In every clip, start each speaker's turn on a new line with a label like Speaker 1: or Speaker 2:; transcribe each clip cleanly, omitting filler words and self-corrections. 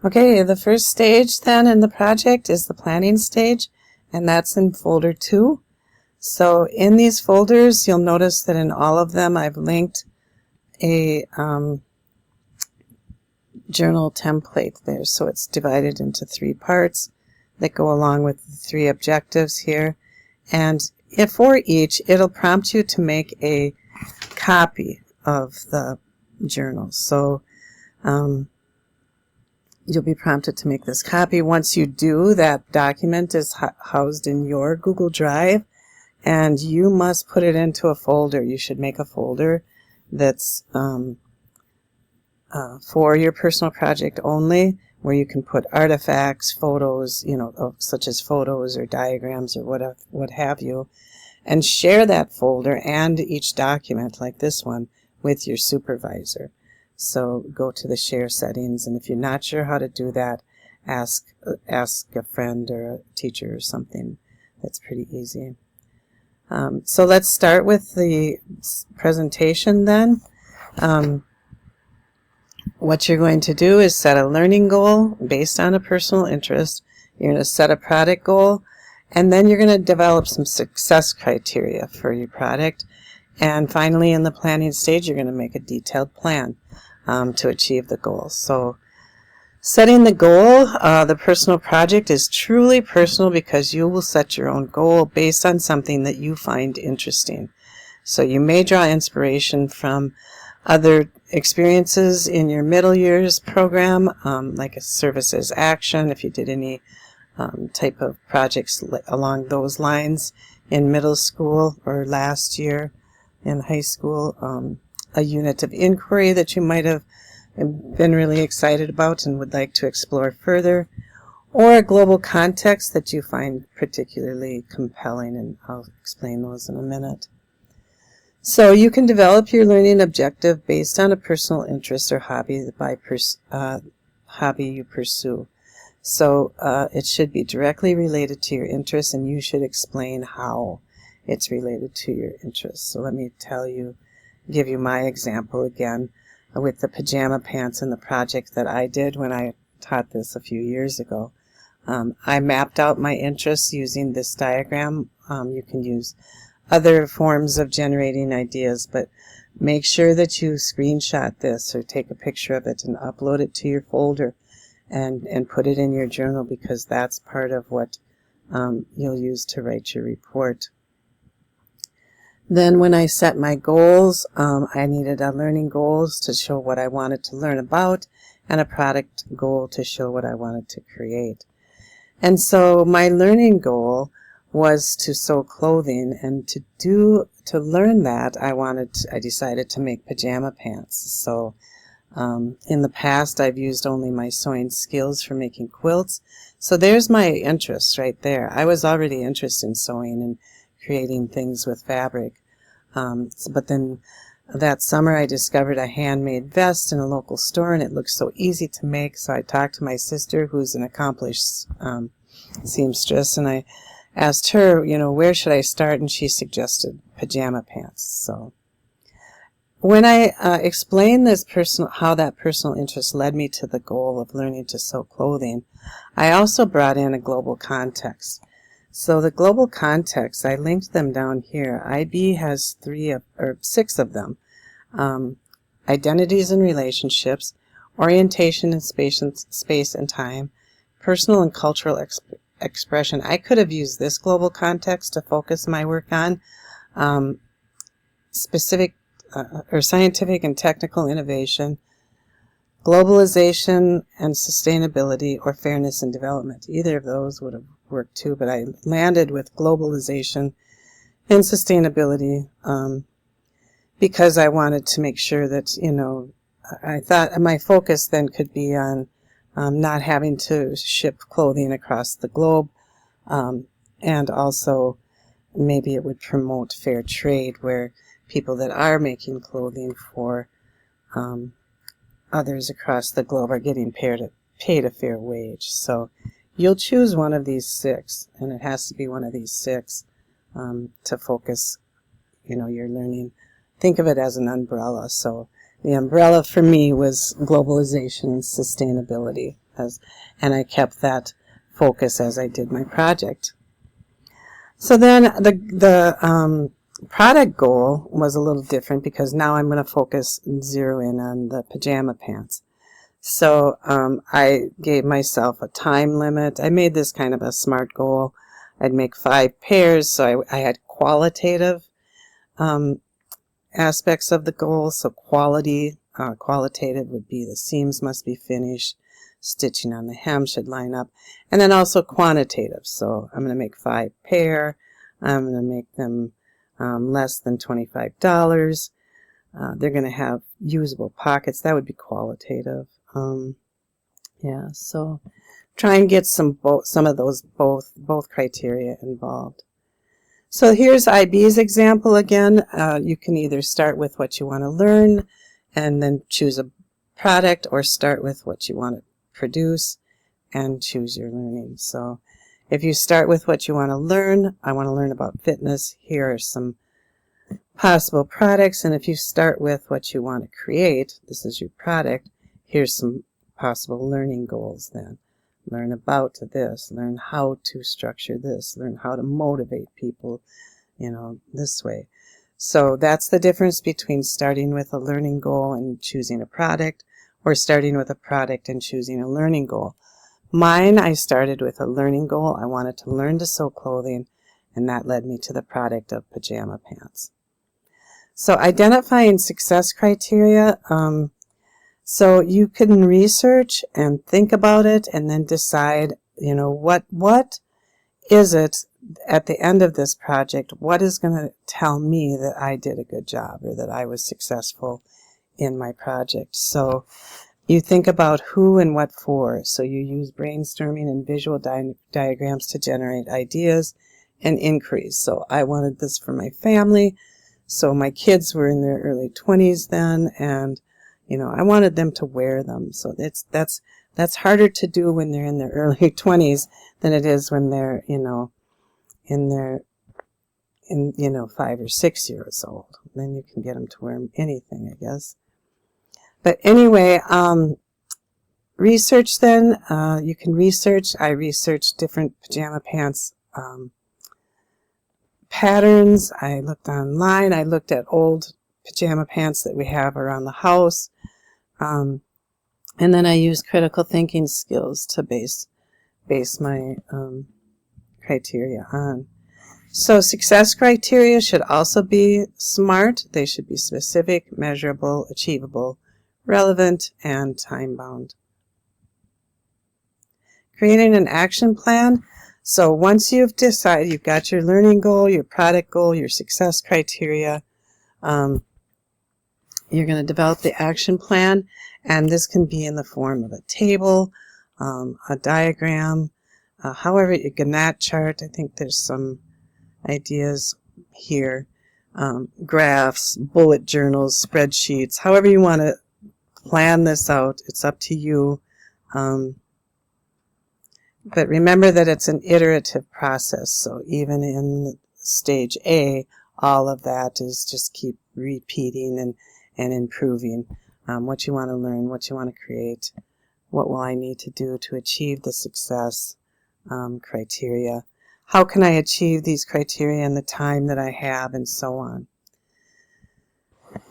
Speaker 1: Okay, the first stage then in the project is the planning stage, and that's in folder 2. So in these folders, you'll notice that in all of them I've linked a journal template there. So it's divided into 3 parts that go along with the 3 objectives here. And if for each, it'll prompt you to make a copy of the journal. So you'll be prompted to make this copy. Once you do, that document is housed in your Google Drive, and you must put it into a folder. You should make a folder that's for your personal project only, where you can put artifacts, photos, such as photos or diagrams or what have you, and share that folder and each document like this one with your supervisor. So go to the share settings, and if you're not sure how to do that, ask a friend or a teacher or something. That's pretty easy. So let's start with the presentation then. What you're going to do is set a learning goal based on a personal interest. You're going to set a product goal, and then you're going to develop some success criteria for your product. And finally, in the planning stage, you're going to make a detailed plan to achieve the goal. So setting the goal, the personal project is truly personal because you will set your own goal based on something that you find interesting. So you may draw inspiration from other experiences in your middle years program, like a services action, if you did any type of projects along those lines in middle school or last year in high school, a unit of inquiry that you might have been really excited about and would like to explore further, or a global context that you find particularly compelling, and I'll explain those in a minute. So you can develop your learning objective based on a personal interest or hobby hobby you pursue. So it should be directly related to your interests, and you should explain how it's related to your interests. So let me give you my example again with the pajama pants and the project that I did when I taught this a few years ago. I mapped out my interests using this diagram. You can use other forms of generating ideas, but make sure that you screenshot this or take a picture of it and upload it to your folder and put it in your journal, because that's part of what you'll use to write your report. Then when I set my goals, I needed a learning goals to show what I wanted to learn about and a product goal to show what I wanted to create. And so my learning goal was to sew clothing, and to learn that I decided to make pajama pants. So in the past I've used only my sewing skills for making quilts. So there's my interest right there. I was already interested in sewing and creating things with fabric. But then that summer I discovered a handmade vest in a local store, and it looked so easy to make. So I talked to my sister, who's an accomplished seamstress, and I asked her, where should I start? And she suggested pajama pants. So when I explained how that personal interest led me to the goal of learning to sew clothing, I also brought in a global context. So the global context, I linked them down here. IB has 6 of them. Identities and relationships, orientation in space and time, personal and cultural expression. I could have used this global context to focus my work on specific or scientific and technical innovation, globalization and sustainability, or fairness and development. Either of those would have worked too, but I landed with globalization and sustainability because I wanted to make sure that, I thought my focus then could be on not having to ship clothing across the globe, and also maybe it would promote fair trade, where people that are making clothing for others across the globe are getting paid a fair wage. So you'll choose one of these 6, and it has to be one of these 6 to focus, your learning. Think of it as an umbrella. So the umbrella for me was globalization and sustainability. and I kept that focus as I did my project. So then the product goal was a little different because now I'm going to focus and zero in on the pajama pants. So I gave myself a time limit. I made this kind of a SMART goal. I'd make 5 pairs, so I had qualitative aspects of the goal. So qualitative would be the seams must be finished, stitching on the hem should line up, and then also quantitative. So I'm going to make 5 pair. I'm going to make them less than $25. They're going to have usable pockets. That would be qualitative. Yeah, so try and get some of those both criteria involved. So here's IB's example again. You can either start with what you want to learn and then choose a product, or start with what you want to produce and choose your learning. So if you start with what you want to learn, I want to learn about fitness, here are some possible products. And if you start with what you want to create, this is your product, here's some possible learning goals then. Learn about this, learn how to structure this, learn how to motivate people, this way. So that's the difference between starting with a learning goal and choosing a product, or starting with a product and choosing a learning goal. Mine, I started with a learning goal. I wanted to learn to sew clothing, and that led me to the product of pajama pants. So identifying success criteria. So you can research and think about it and then decide, what is it at the end of this project? What is going to tell me that I did a good job or that I was successful in my project? So you think about who and what for. So you use brainstorming and visual diagrams to generate ideas and inquiries. So I wanted this for my family. So my kids were in their early 20s then, and I wanted them to wear them. So that's harder to do when they're in their early 20s than it is when they're, in 5 or 6 years old. Then you can get them to wear anything, I guess. But anyway, research then. You can research. I researched different pajama pants patterns. I looked online. I looked at old pajama pants that we have around the house. And then I used critical thinking skills to base my criteria on. So success criteria should also be SMART. They should be specific, measurable, achievable, relevant, and time-bound. Creating an action plan. So once you've decided, you've got your learning goal, your product goal, your success criteria, you're going to develop the action plan, and this can be in the form of a table, a diagram, however, a Gantt chart. I think there's some ideas here, graphs, bullet journals, spreadsheets, however you want to plan this out. It's up to you. But remember that it's an iterative process. So even in stage A, all of that is just keep repeating and improving what you want to learn, what you want to create, what will I need to do to achieve the success criteria, how can I achieve these criteria in the time that I have, and so on.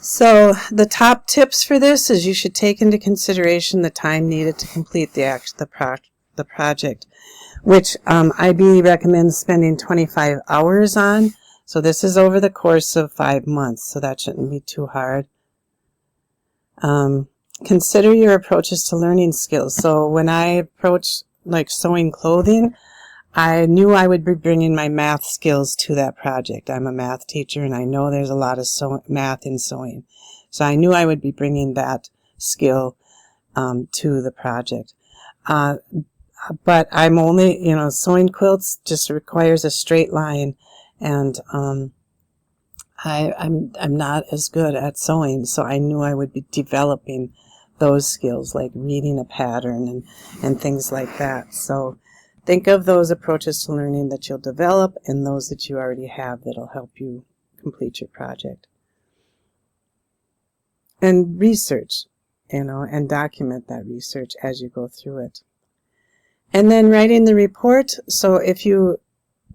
Speaker 1: So the top tips for this is you should take into consideration the time needed to complete the project, which IB recommends spending 25 hours on. So this is over the course of 5 months, so that shouldn't be too hard. Consider your approaches to learning skills. So when I approached sewing clothing, I knew I would be bringing my math skills to that project. I'm a math teacher, and I know there's a lot of math in sewing. So I knew I would be bringing that skill to the project. But I'm only, sewing quilts just requires a straight line, and I'm not as good at sewing, so I knew I would be developing those skills, like reading a pattern and things like that. So think of those approaches to learning that you'll develop and those that you already have that'll help you complete your project. And research. and document that research as you go through it. And then writing the report. So if you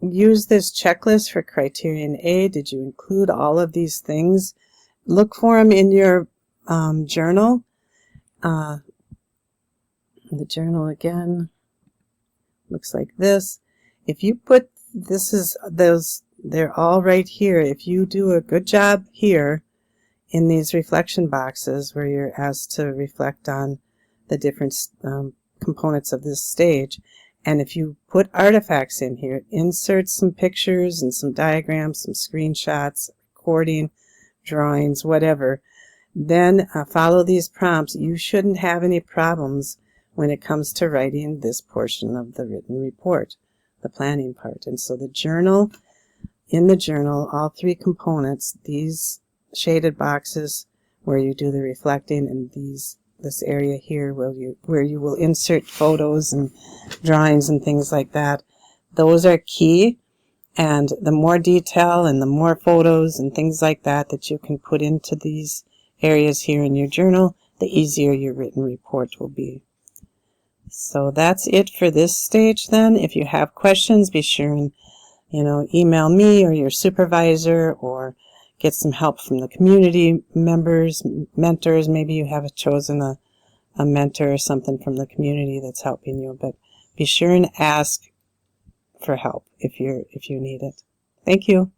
Speaker 1: use this checklist for criterion A, did you include all of these things? Look for them in your journal. The journal again looks like this. If you put, they're all right here. If you do a good job here in these reflection boxes where you're asked to reflect on the different components of this stage, and if you put artifacts in here, insert some pictures and some diagrams, some screenshots, recording, drawings, whatever, then follow these prompts, you shouldn't have any problems when it comes to writing this portion of the written report, the planning part. And so the journal, in the journal, all three components, these shaded boxes where you do the reflecting, and this area here where you will insert photos and drawings and things like that, those are key. And the more detail and the more photos and things like that that you can put into these areas here in your journal, the easier your written report will be. So that's it for this stage then. If you have questions, be sure and email me or your supervisor, or get some help from the community members, mentors. Maybe you have chosen a mentor or something from the community that's helping you, but be sure and ask for help if you need it. Thank you.